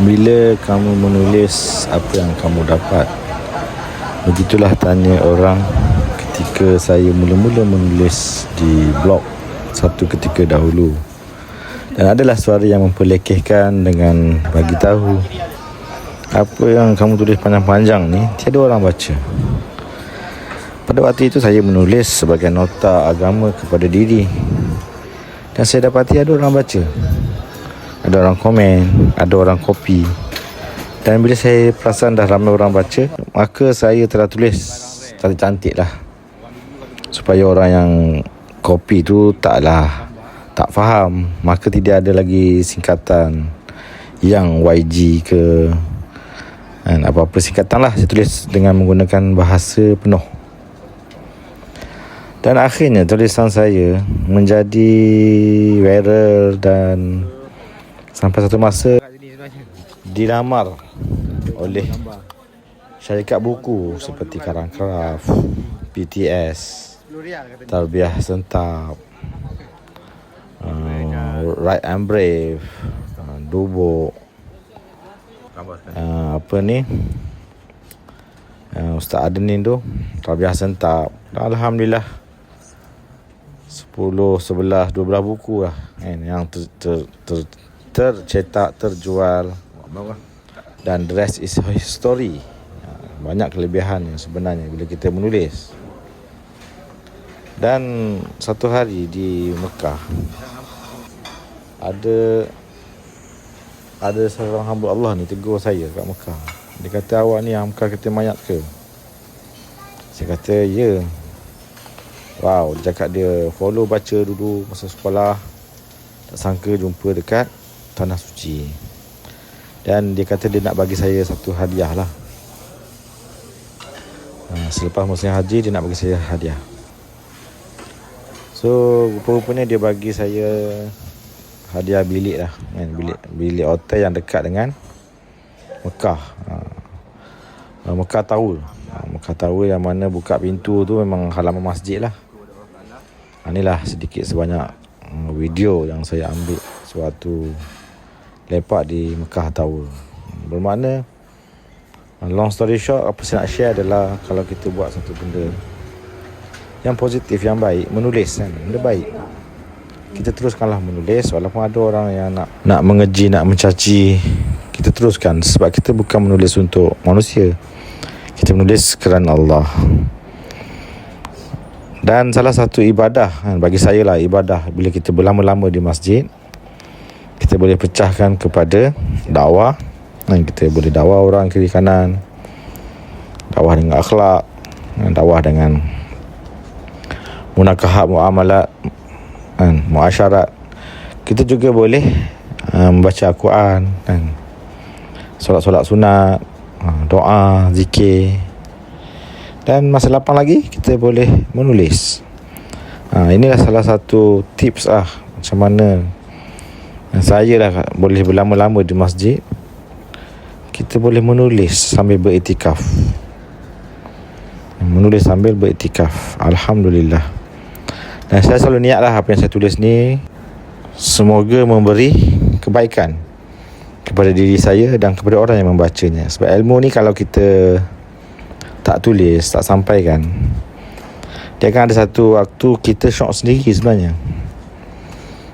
Bila kamu menulis, apa yang kamu dapat? Begitulah tanya orang ketika saya mula-mula menulis di blog satu ketika dahulu. Dan adalah suara yang memperlekehkan dengan bagi tahu, apa yang kamu tulis panjang-panjang ni tiada orang baca. Pada waktu itu saya menulis sebagai nota agama kepada diri, dan saya dapati ada orang baca, ada orang komen, ada orang copy. Dan bila saya perasan dah ramai orang baca, maka saya telah tulis cantik lah, supaya orang yang copy tu tak faham. Maka tidak ada lagi singkatan yang YG ke apa-apa singkatan lah. Saya tulis dengan menggunakan bahasa penuh. Dan akhirnya tulisan saya menjadi viral dan sampai satu masa dilamar oleh syarikat buku seperti Karang Craft, PTS, Tarbiyah Sentap, Right and Brave, Dubuk, Ustaz Adenin tu, Tarbiyah Sentap. Alhamdulillah 10, 11, 12 buku lah yang tercetak, terjual, dan the rest is history. Banyak kelebihan yang sebenarnya bila kita menulis. Dan satu hari di Mekah ada seorang hamba Allah ni tegur saya kat Mekah. Dia kata, awak ni angkar kereta mayat ke? Saya kata, ya. Wow, dia cakap dia follow baca dulu masa sekolah, tak sangka jumpa dekat Tanah Suci. Dan dia kata dia nak bagi saya satu hadiah lah. Selepas musim haji, dia nak bagi saya hadiah. So rupa-rupanya dia bagi saya hadiah bilik lah, bilik hotel yang dekat dengan Mekah. Mekah Tower yang mana buka pintu tu memang halaman masjid lah. Inilah sedikit sebanyak video yang saya ambil sewaktu lepak di Mekah Tower. Bermakna, long story short, apa saya nak share adalah, kalau kita buat satu benda yang positif, yang baik, menulis kan, benda baik, kita teruskanlah menulis. Walaupun ada orang yang nak mengeji, nak mencaci, kita teruskan. Sebab kita bukan menulis untuk manusia, kita menulis kerana Allah. Dan salah satu ibadah, bagi saya lah ibadah, bila kita berlama-lama di masjid, kita boleh pecahkan kepada dakwah. Kita boleh dakwah orang kiri kanan, dakwah dengan akhlak, dakwah dengan munakahat, muamalat, muasyarat. Kita juga boleh membaca Al-Quran, solat-solat sunat, doa, zikir. Dan masa lapang lagi, kita boleh menulis. Inilah salah satu tips macam mana saya lah boleh berlama-lama di masjid. Kita boleh menulis sambil beriktikaf. Menulis sambil beriktikaf. Alhamdulillah. Dan saya selalu niat lah, apa yang saya tulis ni semoga memberi kebaikan kepada diri saya dan kepada orang yang membacanya. Sebab ilmu ni kalau kita tak tulis, tak sampaikan, dia akan ada satu waktu kita syok sendiri sebenarnya.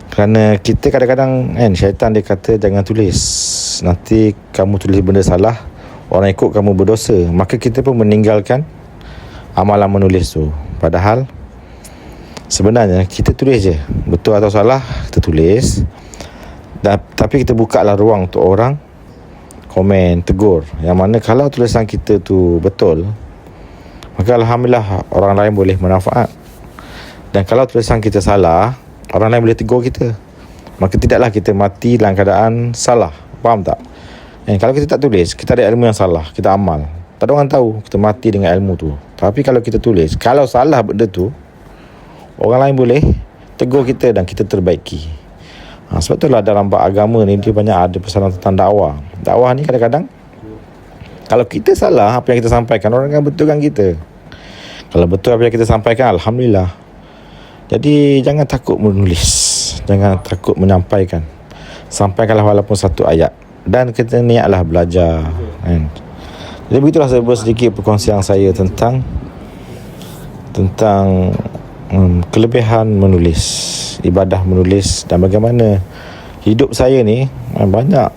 Kerana kita kadang-kadang syaitan dia kata jangan tulis, nanti kamu tulis benda salah, orang ikut kamu berdosa. Maka kita pun meninggalkan amalan menulis tu. Padahal sebenarnya kita tulis je, betul atau salah kita tulis. Tapi kita bukalah ruang untuk orang komen, tegur. Yang mana kalau tulisan kita tu betul, maka alhamdulillah orang lain boleh manfaat. Dan kalau tulisan kita salah, orang lain boleh tegur kita. Maka tidaklah kita mati dalam keadaan salah. Faham tak? Kalau kita tak tulis, kita ada ilmu yang salah, kita amal, tak ada orang tahu, kita mati dengan ilmu tu. Tapi kalau kita tulis, kalau salah benda tu, orang lain boleh tegur kita dan kita terbaiki. Sebab itulah dalam bab agama ni dia banyak ada pesanan tentang dakwah. Dakwah ni kadang-kadang kalau kita salah apa yang kita sampaikan, orang akan betulkan kita. Kalau betul apa yang kita sampaikan, alhamdulillah. Jadi jangan takut menulis, jangan takut menyampaikan. Sampaikanlah walaupun satu ayat. dan kita niatlah belajar kan. Jadi begitulah sedikit perkongsian saya tentang kelebihan menulis, ibadah menulis, dan bagaimana hidup saya ni banyak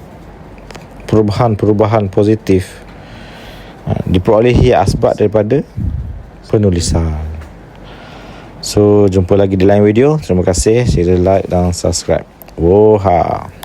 perubahan positif diperolehi asbab daripada penulisan. So jumpa lagi di lain video. Terima kasih. Share, like dan subscribe. Woha.